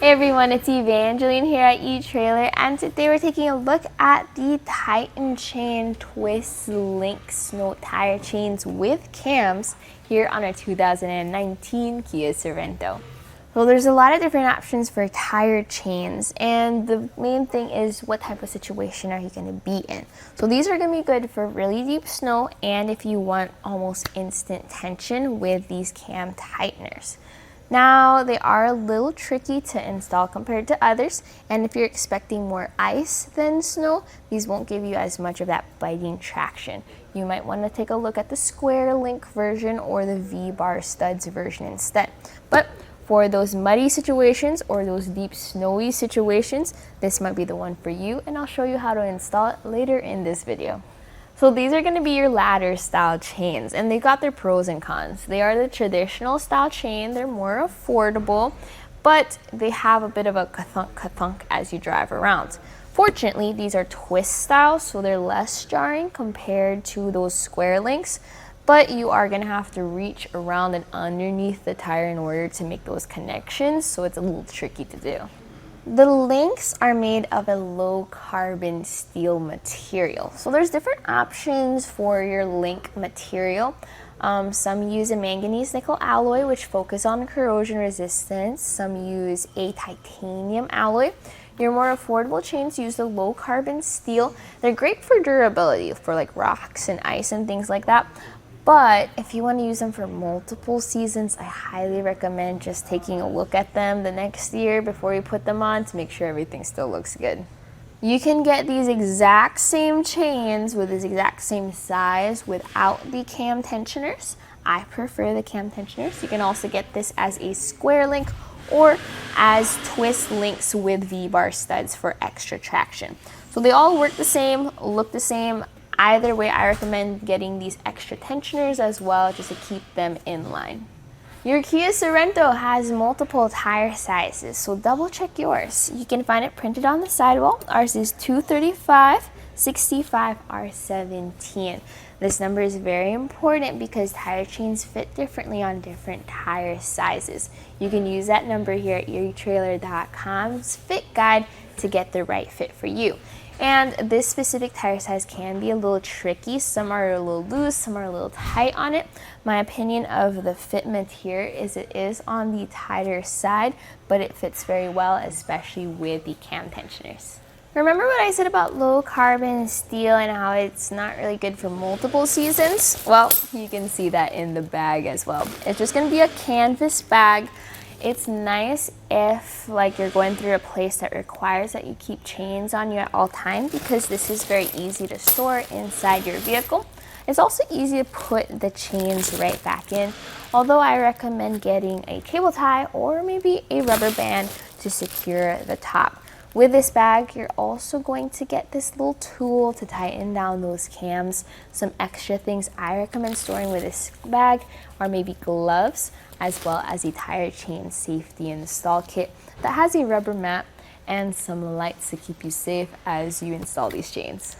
Hey everyone, it's Evangeline here at eTrailer, and today we're taking a look at the Titan Chain Twist Link Snow Tire Chains with cams here on our 2019 Kia Sorento. So there's a lot of different options for tire chains, and the main thing is what type of situation are you going to be in. So these are going to be good for really deep snow and if you want almost instant tension with these cam tighteners. Now, they are a little tricky to install compared to others, and if you're expecting more ice than snow, these won't give you as much of that biting traction. You might want to take a look at the square link version or the V-bar studs version instead. But for those muddy situations or those deep snowy situations, this might be the one for you, and I'll show you how to install it later in this video. So these are going to be your ladder style chains, and they've got their pros and cons. They are the traditional style chain, they're more affordable, but they have a bit of a ka-thunk as you drive around. Fortunately, these are twist style, so they're less jarring compared to those square links, but you are going to have to reach around and underneath the tire in order to make those connections, so it's a little tricky to do. The links are made of a low carbon steel material. So there's different options for your link material. Some use a manganese nickel alloy, which focus on corrosion resistance. Some use a titanium alloy. Your more affordable chains use the low carbon steel. They're great for durability, for like rocks and ice and things like that. But if you want to use them for multiple seasons, I highly recommend just taking a look at them the next year before you put them on to make sure everything still looks good. You can get these exact same chains with this exact same size without the cam tensioners. I prefer the cam tensioners. You can also get this as a square link or as twist links with V-bar studs for extra traction. So they all work the same, look the same. Either way, I recommend getting these extra tensioners as well just to keep them in line. Your Kia Sorento has multiple tire sizes, so double check yours. You can find it printed on the sidewall. Ours is 235, 65, R17. This number is very important because tire chains fit differently on different tire sizes. You can use that number here at etrailer.com's fit guide to get the right fit for you. And this specific tire size can be a little tricky. Some are a little loose, some are a little tight on it. My opinion of the fitment here is it is on the tighter side, but it fits very well, especially with the cam tensioners. Remember what I said about low carbon steel and how it's not really good for multiple seasons? Well, you can see that in the bag as well. It's just going to be a canvas bag. It's nice if like you're going through a place that requires that you keep chains on you at all times, because this is very easy to store inside your vehicle. It's also easy to put the chains right back in, although I recommend getting a cable tie or maybe a rubber band to secure the top. With this bag, you're also going to get this little tool to tighten down those cams. Some extra things I recommend storing with this bag are maybe gloves, as well as a tire chain safety install kit that has a rubber mat and some lights to keep you safe as you install these chains.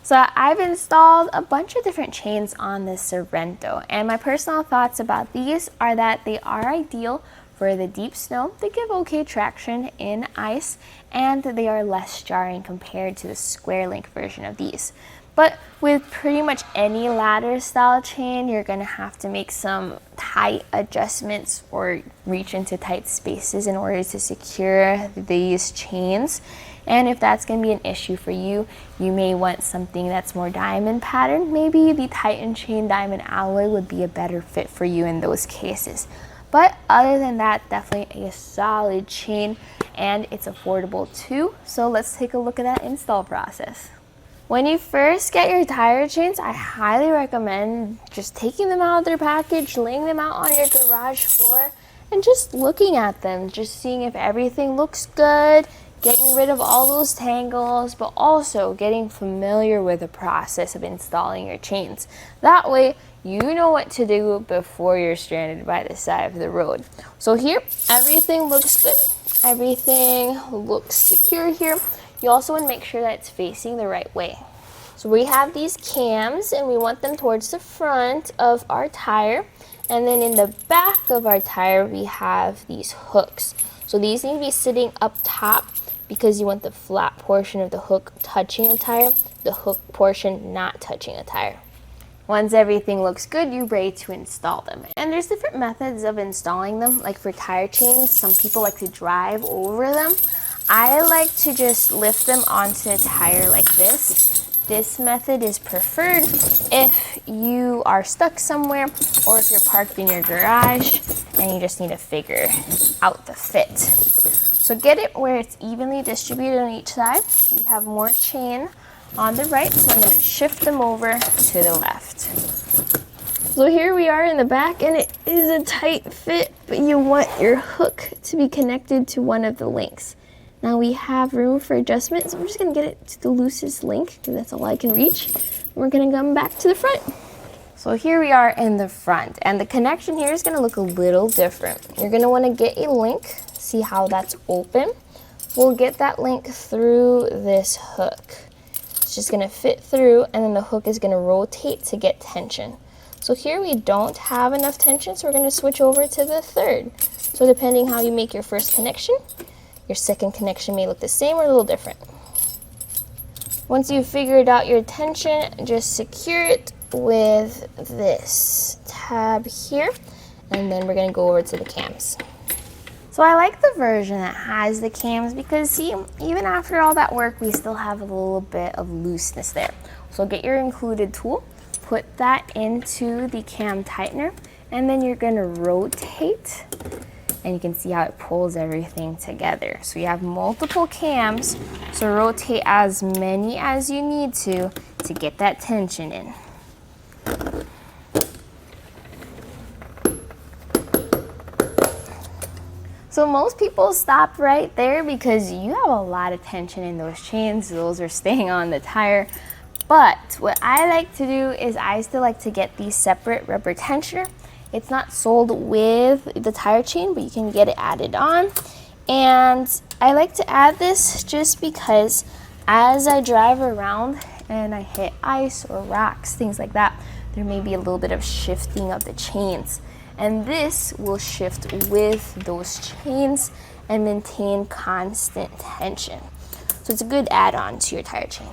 So I've installed a bunch of different chains on the Sorento, and my personal thoughts about these are that they are ideal for the deep snow. They give okay traction in ice, and they are less jarring compared to the square link version of these. But with pretty much any ladder style chain, you're going to have to make some tight adjustments or reach into tight spaces in order to secure these chains. And if that's going to be an issue for you, you may want something that's more diamond pattern. Maybe the Titan Chain Diamond Alloy would be a better fit for you in those cases. But other than that, definitely a solid chain, and it's affordable too. So let's take a look at that install process. When you first get your tire chains, I highly recommend just taking them out of their package, laying them out on your garage floor, and just looking at them, just seeing if everything looks good, getting rid of all those tangles, but also getting familiar with the process of installing your chains. That way, you know what to do before you're stranded by the side of the road. So here, everything looks good. Everything looks secure here. You also want to make sure that it's facing the right way. So we have these cams, and we want them towards the front of our tire. And then in the back of our tire, we have these hooks. So these need to be sitting up top because you want the flat portion of the hook touching the tire, the hook portion not touching the tire. Once everything looks good, you're ready to install them. And there's different methods of installing them. Like for tire chains, some people like to drive over them. I like to just lift them onto the tire like this. This method is preferred if you are stuck somewhere or if you're parked in your garage and you just need to figure out the fit. So get it where it's evenly distributed on each side. We have more chain on the right, so I'm going to shift them over to the left. So here we are in the back, and it is a tight fit, but you want your hook to be connected to one of the links. Now we have room for adjustment, so I'm just going to get it to the loosest link because that's all I can reach. We're going to come back to the front. So here we are in the front, and the connection here is going to look a little different. You're going to want to get a link, see how that's open. We'll get that link through this hook. It's just going to fit through, and then the hook is going to rotate to get tension. So here we don't have enough tension, so we're going to switch over to the third. So depending how you make your first connection, your second connection may look the same or a little different. Once you've figured out your tension, just secure it with this tab here, and then we're going to go over to the cams. So I like the version that has the cams because, see, even after all that work, we still have a little bit of looseness there. So get your included tool, put that into the cam tightener, and then you're going to rotate, and you can see how it pulls everything together. So you have multiple cams, so rotate as many as you need to get that tension in. So most people stop right there because you have a lot of tension in those chains. Those are staying on the tire. But what I like to do is I still like to get the separate rubber tensioner. It's not sold with the tire chain, but you can get it added on. And I like to add this just because as I drive around and I hit ice or rocks, things like that, there may be a little bit of shifting of the chains. And this will shift with those chains and maintain constant tension. So it's a good add-on to your tire chain.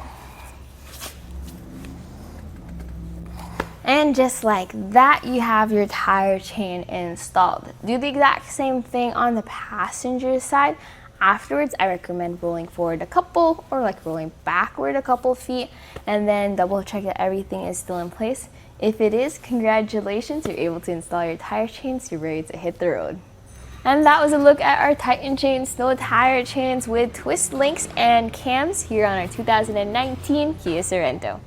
And just like that, you have your tire chain installed. Do the exact same thing on the passenger side. Afterwards, I recommend rolling forward a couple or like rolling backward a couple feet and then double check that everything is still in place. If it is, congratulations, you're able to install your tire chains, you're ready to hit the road. And that was a look at our Titan Chain Snow tire chains with twist links and cams here on our 2019 Kia Sorento.